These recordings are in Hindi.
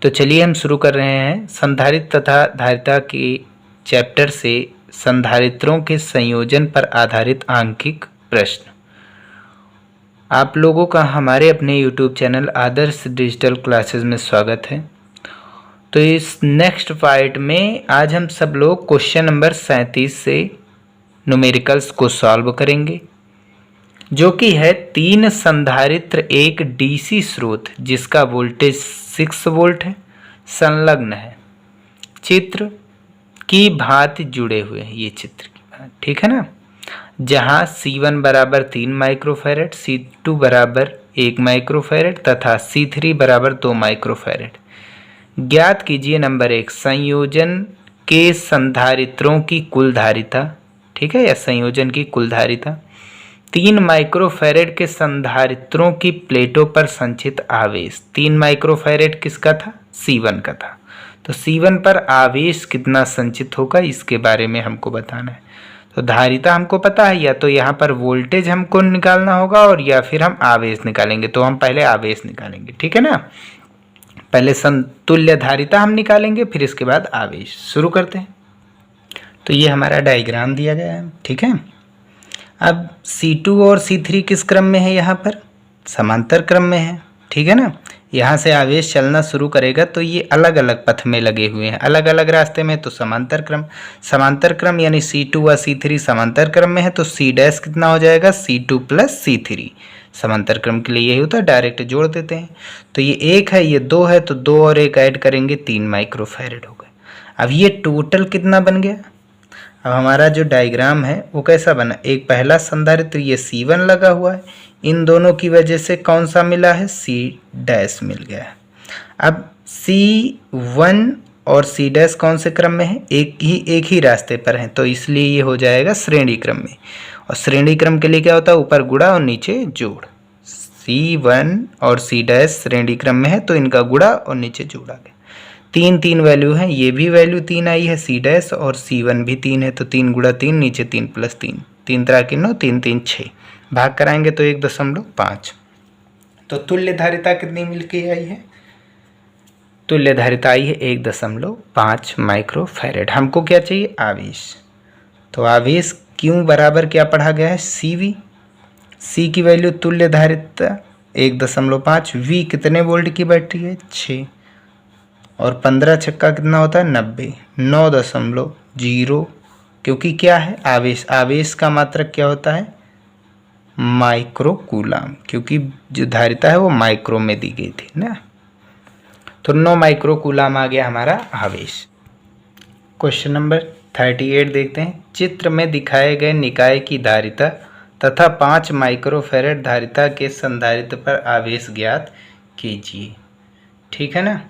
तो चलिए हम शुरू कर रहे हैं संधारित्र तथा धारिता के चैप्टर से संधारित्रों के संयोजन पर आधारित आंकिक प्रश्न। आप लोगों का हमारे अपने YouTube चैनल आदर्श डिजिटल क्लासेस में स्वागत है। तो इस नेक्स्ट पार्ट में आज हम सब लोग क्वेश्चन नंबर 37 से न्यूमेरिकल्स को सॉल्व करेंगे, जो कि है 3 संधारित्र एक डीसी स्रोत जिसका वोल्टेज 6 वोल्ट है, संलग्न है, चित्र की भांति जुड़े हुए हैं। ये चित्र की भांति, ठीक है ना, जहां C1 बराबर 3 माइक्रोफैरड, C2 बराबर 1 माइक्रोफैरड तथा C3 बराबर 2 माइक्रोफैरड। ज्ञात कीजिए नंबर 1 संयोजन के संधारित्रों की कुल धारिता, ठीक है, या संयोजन की कुल धारिता। 3 माइक्रोफैरड के संधारित्रों की प्लेटों पर संचित आवेश। 3 माइक्रोफैरड किसका था? C1 का था। तो C1 पर आवेश कितना संचित होगा इसके बारे में हमको बताना है। तो धारिता हमको पता है, या तो यहाँ पर वोल्टेज हमको निकालना होगा और या फिर हम आवेश निकालेंगे। तो हम पहले आवेश निकालेंगे, ठीक है ना। पहले समतुल्य धारिता हम निकालेंगे, फिर इसके बाद आवेश। शुरू करते हैं। तो ये हमारा डायग्राम दिया गया है, ठीक है। अब C2 और C3 किस क्रम में है? यहाँ पर समांतर क्रम में है, ठीक है ना। यहाँ से आवेश चलना शुरू करेगा तो ये अलग अलग पथ में लगे हुए हैं, अलग अलग रास्ते में। तो समांतर क्रम यानी C2 व C3 समांतर क्रम में है, तो C डैश कितना हो जाएगा? C2 plus C3। समांतर क्रम के लिए यही होता है, डायरेक्ट जोड़ देते हैं। तो ये 1 है, ये 2 है, तो 2 और 1 ऐड करेंगे 3 माइक्रोफैरड हो गए। अब ये टोटल कितना बन गया? अब हमारा जो डायग्राम है वो कैसा बना? एक पहला संधारित्र ये C1 लगा हुआ है, इन दोनों की वजह से कौन सा मिला है? C डैश मिल गया है। अब C1 और C डैश कौन से क्रम में है? एक ही रास्ते पर है, तो इसलिए ये हो जाएगा श्रेणी क्रम में। और श्रेणी क्रम के लिए क्या होता है? ऊपर गुणा और नीचे जोड़। C1 और C डैश श्रेणी क्रम में है, तो इनका गुणा और नीचे जोड़ा गया। 3 वैल्यू है, ये भी वैल्यू 3 आई है, C डैश और C1 भी 3 है, तो 3 गुणा 3, नीचे 3 प्लस 3, 3 त्रा की 9, 3 3 6, भाग कराएंगे तो 1.5। तो तुल्य धारिता कितनी मिल के आई है? तुल्य धारिता आई है 1.5 माइक्रोफैरड। हमको क्या चाहिए? आवेश। तो आवेश क्यों बराबर क्या पढ़ा गया है? CV। C की वैल्यू तुल्य धारिता 1.5, V कितने वोल्ट की बैटरी है? 6, और 15 छक्का कितना होता है? 90, 9.0, क्योंकि क्या है? आवेश। आवेश का मात्रक क्या होता है? माइक्रो कूलाम, क्योंकि जो धारिता है वो माइक्रो में दी गई थी ना। तो 9 माइक्रो कूलाम आ गया हमारा आवेश। क्वेश्चन नंबर 38 देखते हैं। चित्र में दिखाए गए निकाय की धारिता तथा 5 माइक्रोफैरड धारिता के संधारित्र पर आवेश ज्ञात कीजिए, ठीक है ना।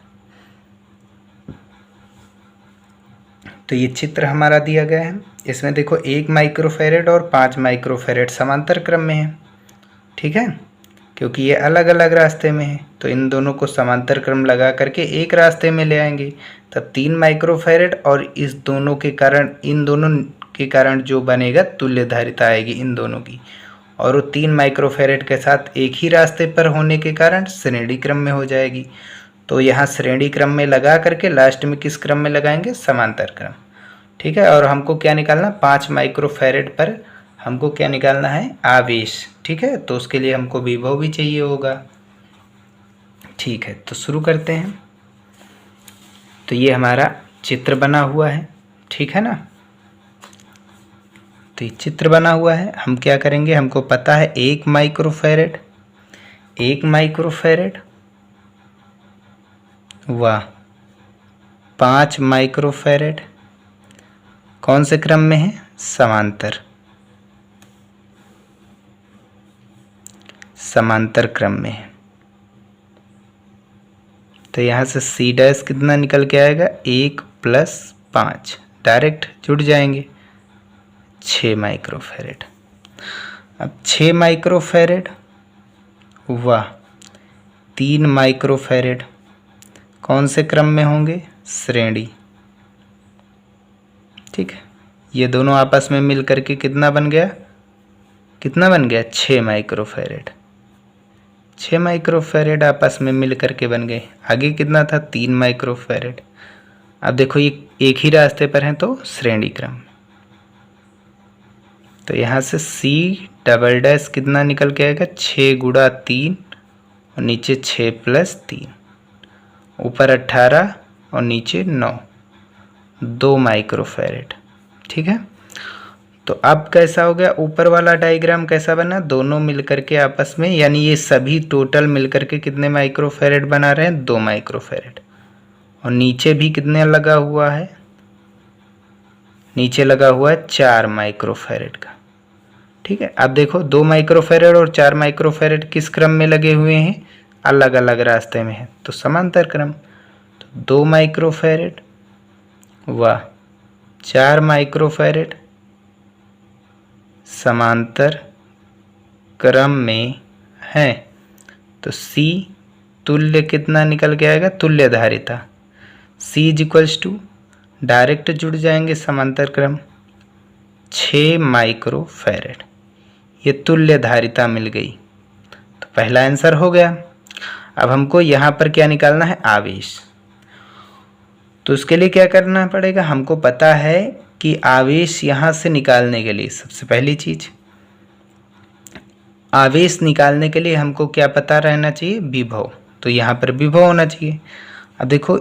तो ये चित्र हमारा दिया गया है, इसमें देखो 1 माइक्रोफैरड और 5 माइक्रोफैरड समांतर क्रम में है, ठीक है, क्योंकि ये अलग अलग रास्ते में है। तो इन दोनों को समांतर क्रम लगा करके एक रास्ते में ले आएंगे, तब 3 माइक्रोफैरड, और इन दोनों के कारण जो बनेगा तुल्य धारिता आएगी इन दोनों की। और वो 3 माइक्रोफैरड के साथ एक ही रास्ते पर होने के कारण श्रेणी क्रम में हो जाएगी। तो यहाँ श्रेणी क्रम में लगा करके लास्ट में किस क्रम में लगाएंगे? समांतर क्रम, ठीक है। और हमको क्या निकालना? 5 माइक्रोफैरड पर हमको क्या निकालना है? आवेश, ठीक है। तो उसके लिए हमको विभव भी चाहिए होगा, ठीक है। तो शुरू करते हैं। तो ये हमारा चित्र बना हुआ है, ठीक है ना। तो ये चित्र बना हुआ है, हम क्या करेंगे? हमको पता है 1 माइक्रोफैरड व 5 माइक्रोफैरड कौन से क्रम में है? समांतर क्रम में है। तो यहाँ से C डैश कितना निकल के आएगा? 1 प्लस 5, डायरेक्ट जुड़ जाएंगे, 6 माइक्रोफैरड। अब 6 माइक्रोफैरड व 3 माइक्रोफैरड कौन से क्रम में होंगे? श्रेणी, ठीक है। ये दोनों आपस में मिल करके कितना बन गया? 6 माइक्रोफैरड। 6 माइक्रोफैरेड आपस में मिल करके बन गए। आगे कितना था 3 माइक्रोफैरेड। अब देखो ये एक ही रास्ते पर हैं तो श्रेणी क्रम, तो यहाँ से C डबल डैश कितना निकल के आएगा 6 गुणा 3 और नीचे 6 प्लस 3, ऊपर 18 और नीचे 9, 2 माइक्रोफैरेड। ठीक है, तो अब कैसा हो गया ऊपर वाला डायग्राम कैसा बना, दोनों मिलकर के आपस में, यानी ये सभी टोटल मिलकर के कितने माइक्रोफैरेड बना रहे हैं 2 माइक्रोफैरेड। और नीचे भी कितने लगा हुआ है, नीचे लगा हुआ है 4 माइक्रोफैरेड का। ठीक है, अब देखो 2 माइक्रोफैरेड और 4 माइक्रोफैरेड किस क्रम में लगे हुए हैं, अलग अलग रास्ते में है, तो समांतर क्रम। तो 2 माइक्रोफैरेड व 4 माइक्रोफैरेड समांतर क्रम में है, तो C तुल्य कितना निकल के आएगा, तुल्य धारिता C is equals to, direct जुड़ जाएंगे समांतर क्रम 6 माइक्रोफैरेड, ये तुल्य धारिता मिल गई। तो पहला आंसर हो गया। अब हमको यहाँ पर क्या निकालना है, आवेश। तो उसके लिए क्या करना पड़ेगा, हमको पता है कि आवेश यहाँ से निकालने के लिए सबसे पहली चीज, आवेश निकालने के लिए हमको क्या पता रहना चाहिए, विभव। तो यहाँ पर विभव होना चाहिए। अब देखो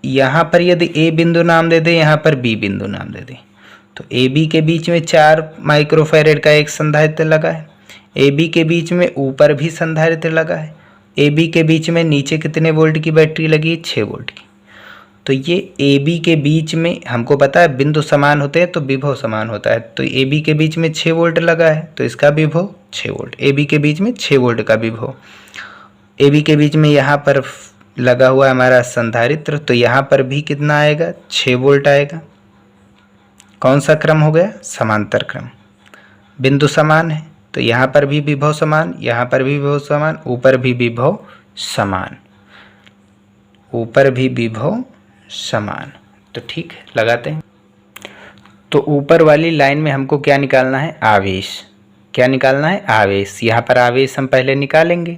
यहाँ पर यदि A बिंदु नाम दे दे, यहाँ पर B बिंदु नाम दे दे, तो AB के बीच में 4 माइक्रोफैरेड का एक संधारित्र लगा है, AB के बीच में ऊपर भी संधारित्र लगा है, AB के बीच में नीचे कितने वोल्ट की बैटरी लगी, 6 वोल्ट की। तो ये AB के बीच में हमको पता है बिंदु समान होते हैं तो विभव समान होता है, तो AB के बीच में 6 वोल्ट लगा है तो इसका विभव 6 वोल्ट, AB के बीच में 6 वोल्ट का विभव। AB के बीच में यहाँ पर लगा हुआ है हमारा संधारित्र, तो यहाँ पर भी कितना आएगा, 6 वोल्ट आएगा। कौन सा क्रम हो गया, समांतर क्रम। बिंदु समान है तो यहाँ पर भी विभव समान, यहाँ पर भी विभव समान, ऊपर भी विभव समान, ऊपर भी विभव समान। तो ठीक है, लगाते हैं। तो ऊपर वाली लाइन में हमको क्या निकालना है, आवेश। क्या निकालना है, आवेश। यहाँ पर आवेश हम पहले निकालेंगे,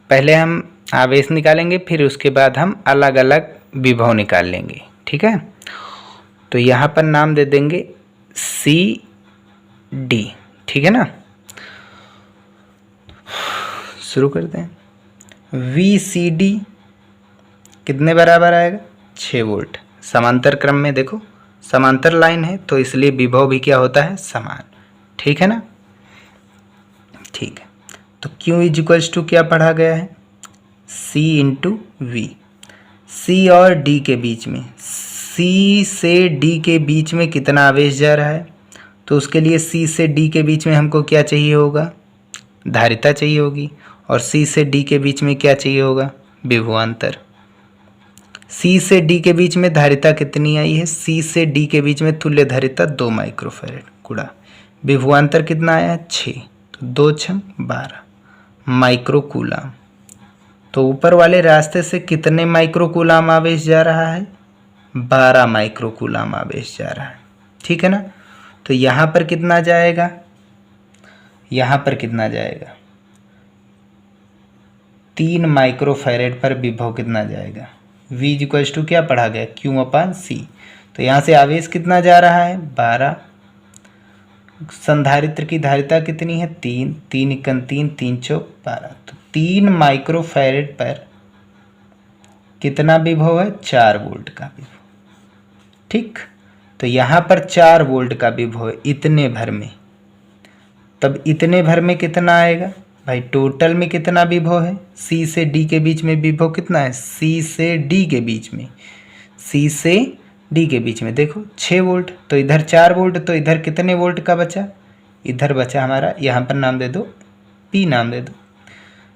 पहले हम आवेश निकालेंगे, फिर उसके बाद हम अलग अलग विभव निकाल लेंगे। ठीक है, तो यहाँ पर नाम दे देंगे CD। ठीक है ना, शुरू करते हैं। VCD कितने बराबर आएगा, 6 वोल्ट। समांतर क्रम में देखो समांतर लाइन है तो इसलिए विभव भी क्या होता है, समान। ठीक है ना, ठीक है। तो Q इज इक्वल्स टू क्या पढ़ा गया है, C इंटू V। C और D के बीच में, C से D के बीच में कितना आवेश जा रहा है, तो उसके लिए C से D के बीच में हमको क्या चाहिए होगा, धारिता चाहिए होगी। और C से D के बीच में क्या चाहिए होगा, विभवांतर। C से D के बीच में धारिता कितनी आई है, C से D के बीच में तुल्य धारिता 2 माइक्रोफैरेड गुणा विभवांतर कितना आया है, 6, तो 2 6 12 माइक्रोकूलाम। तो ऊपर वाले रास्ते से कितने माइक्रोकूलाम आवेश जा रहा है, 12 माइक्रोकूलाम आवेश जा रहा है। ठीक है ना, तो यहाँ पर कितना जाएगा, यहाँ पर कितना जाएगा, 3 माइक्रोफैरेड पर विभव कितना जाएगा, V इक्वल्स टू क्या पढ़ा गया, Q/C। तो यहाँ से आवेश कितना जा रहा है, 12। संधारित्र की धारिता कितनी है, 3, 3 × 3, 3 × 12, तो 3 माइक्रोफैरेड पर कितना विभव है, 4 वोल्ट का विभव। ठीक, तो यहाँ पर 4 वोल्ट का विभव है इतने भर में, तब इतने भर में कितना आएगा भाई, टोटल में कितना विभव है, C से D के बीच में विभव कितना है, C से D के बीच में, C से D के बीच में देखो 6 वोल्ट, तो इधर 4 वोल्ट, तो इधर कितने वोल्ट का बचा, इधर बचा हमारा, यहाँ पर नाम दे दो P, नाम दे दो।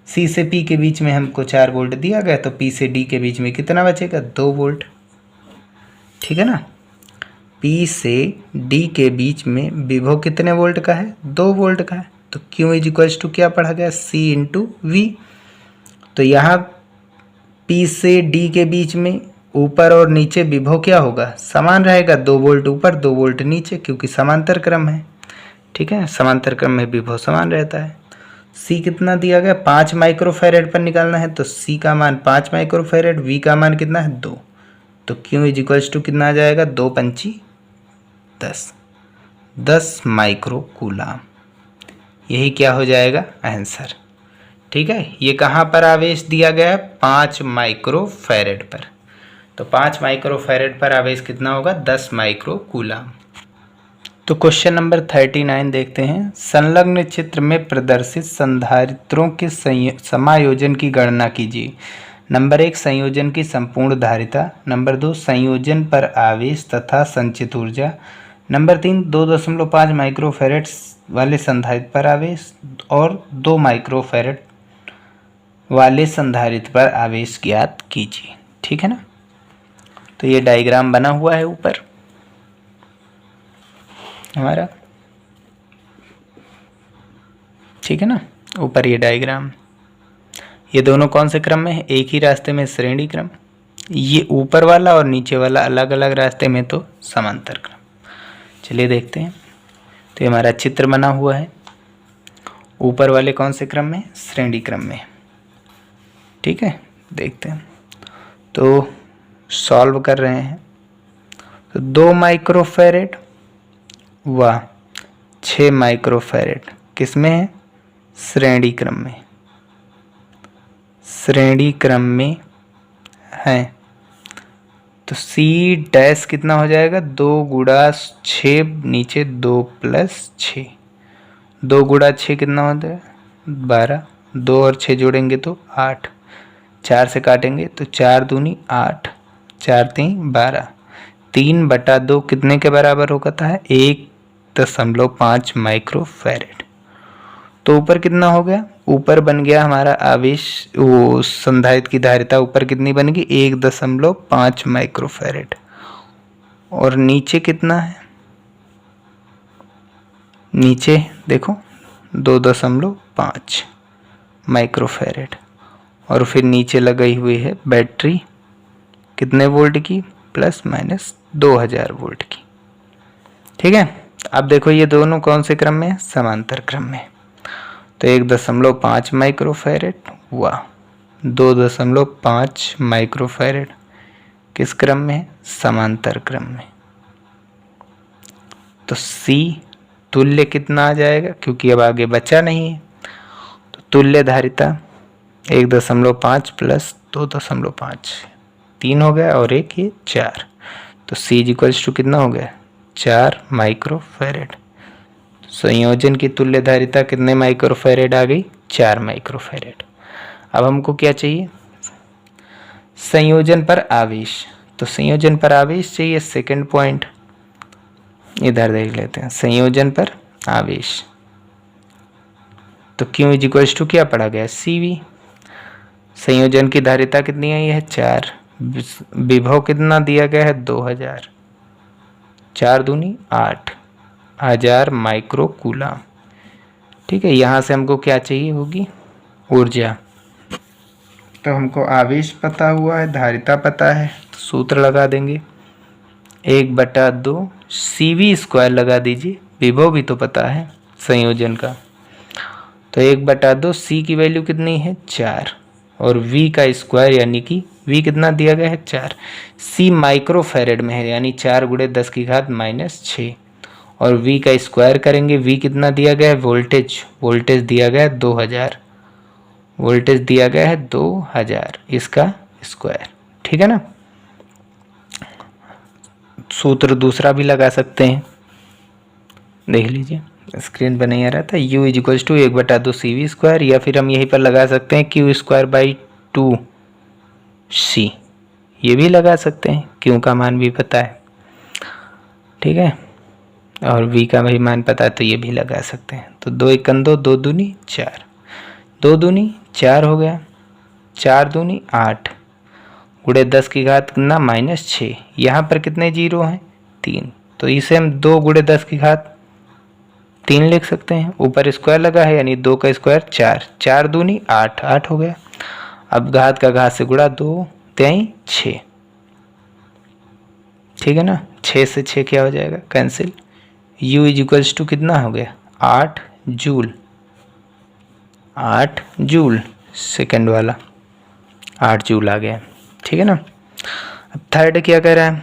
C से P के बीच में हमको 4 वोल्ट दिया गया, तो P से D के बीच में कितना बचेगा, 2 वोल्ट। ठीक है ना, P से D के बीच में विभव कितने वोल्ट का है, 2 वोल्ट का है। तो Q इज इक्वल्स टू क्या पढ़ा गया, C इंटू V। तो यहाँ P से D के बीच में ऊपर और नीचे विभव क्या होगा, समान रहेगा, 2 वोल्ट ऊपर 2 वोल्ट नीचे, क्योंकि समांतर क्रम है। ठीक है, समांतर क्रम में विभव समान रहता है। सी कितना दिया गया 5 माइक्रोफेरेड पर निकालना है, तो सी का मान 5 माइक्रोफेरेड, वी का मान कितना है 2, तो क्यू इज इक्वल्स टू कितना आ जाएगा 2 पंची 10 माइक्रो कूलाम। यही क्या हो जाएगा आंसर। ठीक है, ये कहाँ पर आवेश दिया गया है 5 माइक्रोफेरेड पर, तो 5 माइक्रोफेरेड पर आवेश कितना होगा 10 माइक्रो कूलाम। तो क्वेश्चन नंबर 39 देखते हैं। संलग्न चित्र में प्रदर्शित संधारित्रों के समायोजन की गणना कीजिए। नंबर 1 संयोजन की संपूर्ण धारिता, नंबर 2 संयोजन पर आवेश तथा संचित ऊर्जा, नंबर 3 2.5 माइक्रोफेरेड वाले संधारित्र पर आवेश और 2 माइक्रोफेरेड वाले संधारित्र पर आवेश ज्ञात कीजिए। ठीक है ना, तो ये डायग्राम बना हुआ है ऊपर हमारा, ठीक है ना, ऊपर ये डायग्राम। ये दोनों कौन से क्रम में है, एक ही रास्ते में श्रेणी क्रम, ये ऊपर वाला और नीचे वाला अलग अलग रास्ते में तो समांतर क्रम। चलिए देखते हैं। तो ये हमारा चित्र बना हुआ है, ऊपर वाले कौन से क्रम में, श्रेणी क्रम में। ठीक है, देखते हैं। तो सॉल्व कर रहे हैं, तो 2 माइक्रोफेरेड व 6 माइक्रोफेरेड किस में है, श्रेणी क्रम में, श्रेणी क्रम में है। तो सी डैश कितना हो जाएगा 2 गुणा 6 नीचे 2 प्लस 6, 2 गुणा 6 कितना होता है 12, 2 और 6 जोड़ेंगे तो 8, 4 से काटेंगे तो 4 दूनी 8, 4 3 12, 3/2 कितने के बराबर होता है 1.5 माइक्रोफेरेड। तो ऊपर कितना हो गया, ऊपर बन गया हमारा आवेश, वो संधारित्र की धारिता ऊपर कितनी बन गई 1.5 माइक्रोफेरेड, और नीचे कितना है, नीचे देखो 2.5 माइक्रोफेरेड, और फिर नीचे लगाई हुई है बैटरी कितने वोल्ट की, प्लस माइनस 2000 वोल्ट की। ठीक है, अब देखो ये दोनों कौन से क्रम में है, समांतर क्रम में। तो 1.5 माइक्रोफेरेड हुआ, 2.5 माइक्रोफेरेड किस क्रम में है, समांतर क्रम में। तो C तुल्य कितना आ जाएगा, क्योंकि अब आगे बचा नहीं है, तो तुल्य धारिता 1.5 प्लस 2.5 3 हो गया, और एक ये 4, तो C इक्वल्स टू कितना हो गया 4 माइक्रोफेरेड। संयोजन की तुल्य धारिता कितने माइक्रोफेरेड आ गई, 4 माइक्रोफेरेड। अब हमको क्या चाहिए, संयोजन पर आवेश। तो संयोजन पर आवेश चाहिए, सेकंड पॉइंट इधर देख लेते हैं, संयोजन पर आवेश। तो Q इज इक्वल्स टू क्या पड़ा गया CV, संयोजन की धारिता कितनी है, यह है 4, विभव कितना दिया गया है 2000, 4 दूनी 8 1000 माइक्रो कूलाम। ठीक है, यहाँ से हमको क्या चाहिए होगी ऊर्जा। तो हमको आवेश पता हुआ है, धारिता पता है, तो सूत्र लगा देंगे 1/2 CV² लगा दीजिए, विभव भी तो पता है संयोजन का। तो 1/2 C की वैल्यू कितनी है 4, और V का स्क्वायर यानी कि V कितना दिया गया है 4, C माइक्रोफेरेड में है यानी 4 × 10⁻⁻6, और V का स्क्वायर करेंगे, V कितना दिया गया है वोल्टेज, वोल्टेज दिया गया है 2000, वोल्टेज दिया गया है 2000, इसका स्क्वायर। ठीक है ना, सूत्र दूसरा भी लगा सकते हैं, देख लीजिए स्क्रीन पर नहीं आ रहा था, U is equals to 1/2 CV², या फिर हम यहीं पर लगा सकते हैं Q²/2C, ये भी लगा सकते हैं, Q का मान भी पता है। ठीक है, और V का भी मान पता है, तो ये भी लगा सकते हैं। तो 2 × 2 2 दूनी 4, 2 दूनी 4 हो गया, 4 दूनी 8 × 10⁻⁻6, यहाँ पर कितने जीरो हैं 3, तो इसे हम 2 × 10⁻3 लिख सकते हैं, ऊपर स्क्वायर लगा है यानी 2 का स्क्वायर 4, 4 दूनी 8 8 हो गया। अब घात का घात से गुणा, 2 3 6, ठीक है ना, 6 से 6 क्या हो जाएगा cancel, U is equals to कितना हो गया 8 जूल। 8 जूल, सेकंड वाला 8 जूल आ गया, ठीक है ना। अब थर्ड क्या कह रहा है,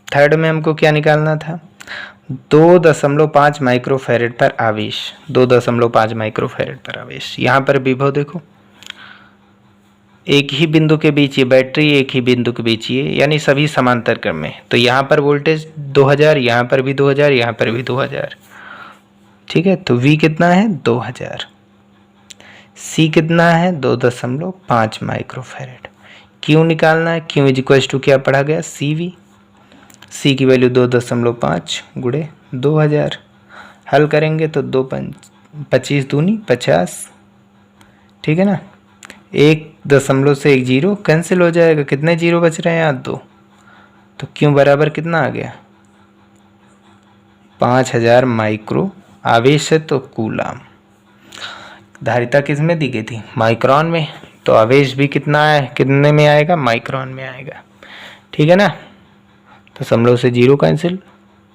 थर्ड में हमको क्या निकालना था, 2.5 माइक्रोफैरेड पर आवेश, 2.5 माइक्रोफैरेड पर आवेश। यहाँ पर विभव देखो, एक ही बिंदु के बीच ये बैटरी, एक ही बिंदु के बीच ये, यानी सभी समांतर क्रम में। तो यहाँ पर वोल्टेज 2000, यहाँ पर भी 2000, यहाँ पर भी 2000, ठीक है। तो V कितना है 2000, C कितना है 2.5 माइक्रोफैरेड। Q निकालना है, Q इज इक्वल टू क्या पढ़ा गया CV, C की वैल्यू 2.5 गुणे 2000। हल करेंगे तो 25 दूनी 50, ठीक है ना। 1 दशमलव से 1 जीरो कैंसिल हो जाएगा, कितने जीरो बच रहे हैं यहाँ 2, तो Q बराबर कितना आ गया 5000 माइक्रो। आवेश है तो कूलाम, धारिता किस में दी गई थी, माइक्रोन में, तो आवेश भी कितना है, कितने में आएगा, माइक्रोन में आएगा, ठीक है ना। दशमलव से जीरो कैंसिल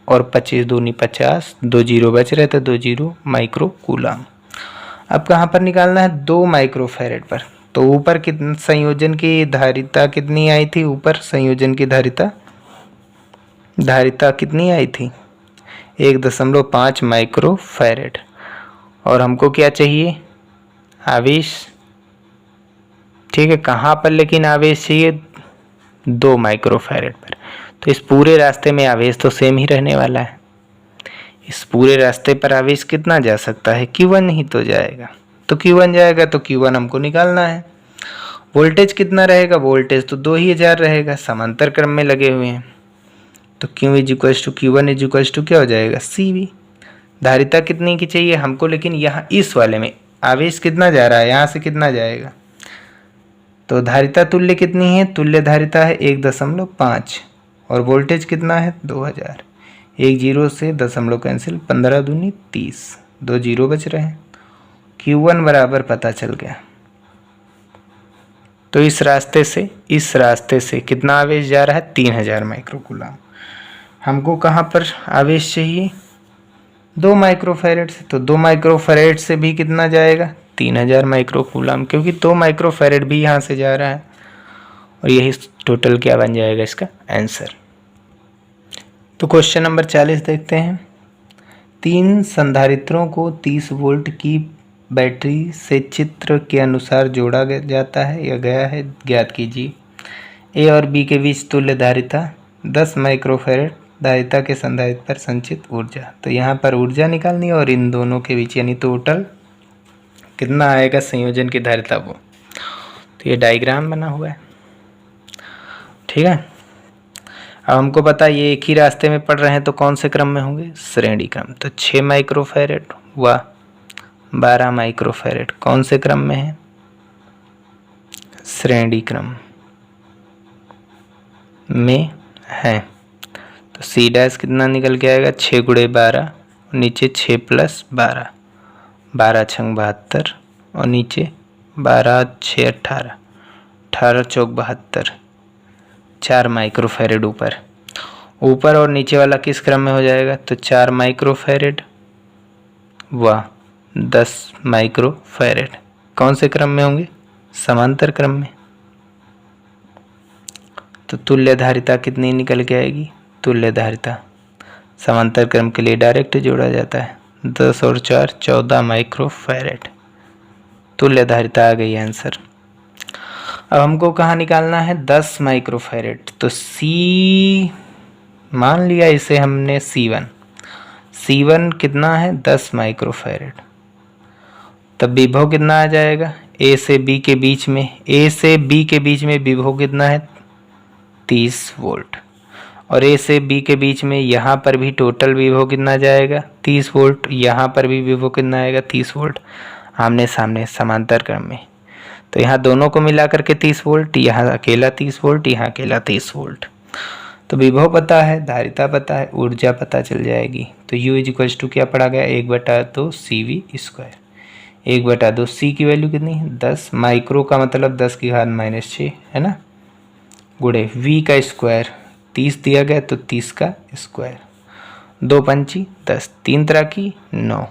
और 25 दूनी 50, 2 जीरो बच रहे थे, 2 जीरो माइक्रो कूलाम। अब कहाँ पर निकालना है, 2 माइक्रोफैरेड पर। तो ऊपर कितने संयोजन की धारिता कितनी आई थी, ऊपर संयोजन की धारिता कितनी आई थी 1.5 माइक्रोफैरेड, और हमको क्या चाहिए, आवेश, ठीक है। कहाँ पर लेकिन आवेश चाहिए, 2 माइक्रोफैरेड पर। तो इस पूरे रास्ते में आवेश तो सेम ही रहने वाला है, इस पूरे रास्ते पर आवेश कितना जा सकता है, Q1 ही तो जाएगा, तो Q1 जाएगा, तो Q1 हमको निकालना है। वोल्टेज कितना रहेगा, वोल्टेज तो 2000 रहेगा, समांतर क्रम में लगे हुए हैं, तो Q is equal to Q1 is equal to क्या हो जाएगा CV। धारिता कितनी की चाहिए हमको, लेकिन यहाँ इस वाले में आवेश कितना जा रहा है, यहाँ से कितना जाएगा, तो धारिता तुल्य कितनी है, तुल्य धारिता है 1.5 और वोल्टेज कितना है 2000। 1 जीरो से दशमलव कैंसिल, 15 दूनी 30, 2 जीरो बच रहे हैं, Q1 बराबर पता चल गया। तो इस रास्ते से कितना आवेश जा रहा है, 3000 माइक्रोकूलाम। हमको कहाँ पर आवेश चाहिए, 2 माइक्रोफैरेड से, तो 2 माइक्रोफैरेड से भी कितना जाएगा 3000 माइक्रोकूलाम, क्योंकि 2 माइक्रोफैरेड भी यहाँ से जा रहा है, और यही टोटल क्या बन जाएगा इसका आंसर। तो क्वेश्चन नंबर 40 देखते हैं। 3 संधारित्रों को 30 वोल्ट की बैटरी से चित्र के अनुसार जोड़ा जाता है या गया है, ज्ञात कीजिए। ए और बी के बीच तुल्य धारिता 10 माइक्रोफैरेड, धारिता के संधारित्र पर संचित ऊर्जा। तो यहाँ पर ऊर्जा निकालनी है, और इन दोनों के बीच यानी टोटल कितना आएगा संयोजन की धारिता वो। तो ये डायग्राम बना हुआ है, ठीक है। अब हमको पता है ये एक ही रास्ते में पढ़ रहे हैं, तो कौन से क्रम में होंगे, श्रेणी क्रम। तो 6 माइक्रोफैरेड व 12 माइक्रोफैरेड कौन से क्रम में है, श्रेणी क्रम में है। तो C डैश कितना निकल के आएगा, 6 गुणे 12, नीचे 6 प्लस 12, 12 छंग 72, और नीचे 12 6 18, 18 चौक 72, 4 माइक्रोफैरेड ऊपर और नीचे वाला किस क्रम में हो जाएगा, तो 4 माइक्रोफैरेड व 10 माइक्रोफैरेड कौन से क्रम में होंगे, समांतर क्रम में। तो तुल्य धारिता कितनी निकल के आएगी, तुल्य धारिता समांतर क्रम के लिए डायरेक्ट जोड़ा जाता है, 10 और 4 14 माइक्रोफैरेड, तुल्य धारिता आ गई आंसर। अब हमको कहाँ निकालना है, 10 माइक्रोफैरेड। तो C मान लिया इसे हमने C1 कितना है 10 माइक्रोफैरेड। तब विभव कितना आ जाएगा, A से B के बीच में विभव कितना है 30 वोल्ट, और A से B के बीच में यहाँ पर भी टोटल विभव कितना जाएगा 30 वोल्ट, यहाँ पर भी विभव कितना आएगा 30 वोल्ट, आमने सामने समांतर क्रम में। तो यहाँ दोनों को मिला करके 30 वोल्ट, यहाँ अकेला 30 वोल्ट, यहाँ अकेला 30 वोल्ट। तो विभव पता है, धारिता पता है, ऊर्जा पता चल जाएगी। तो U इज इक्वल टू क्या पढ़ा गया, 1/2 CV स्क्वायर, 1/2 C की वैल्यू कितनी है 10, माइक्रो का मतलब 10 की घात -6 है ना, गुणे V का स्क्वायर 30 दिया गया तो 30 का स्क्वायर, 2 पंची 10, 3 तरह की 9,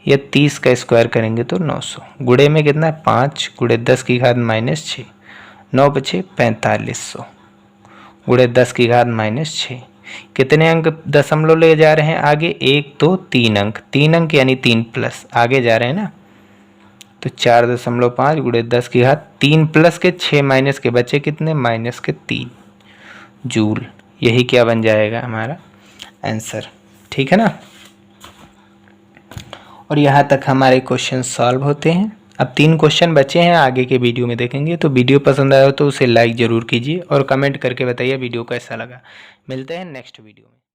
या 30 का स्क्वायर करेंगे तो 900। गुणे में कितना है 5 गुणे 10 की घात -6, 9 बचे 4500 गुणे 10 की घात -6। कितने अंक दशमलव ले जा रहे हैं आगे? 1 2 3 अंक, 3 अंक यानी 3 प्लस आगे जा रहे हैं ना, तो 4.5 गुणे 10 की घात 3 प्लस के 6 माइनस के बचे कितने? -3 जूल। यही क्या बन जाएगा हमारा आंसर। ठीक है ना। और यहाँ तक हमारे क्वेश्चन सॉल्व होते हैं। अब 3 क्वेश्चन बचे हैं, आगे के वीडियो में देखेंगे। तो वीडियो पसंद आया हो तो उसे लाइक ज़रूर कीजिए और कमेंट करके बताइए वीडियो कैसा लगा। मिलते हैं नेक्स्ट वीडियो में।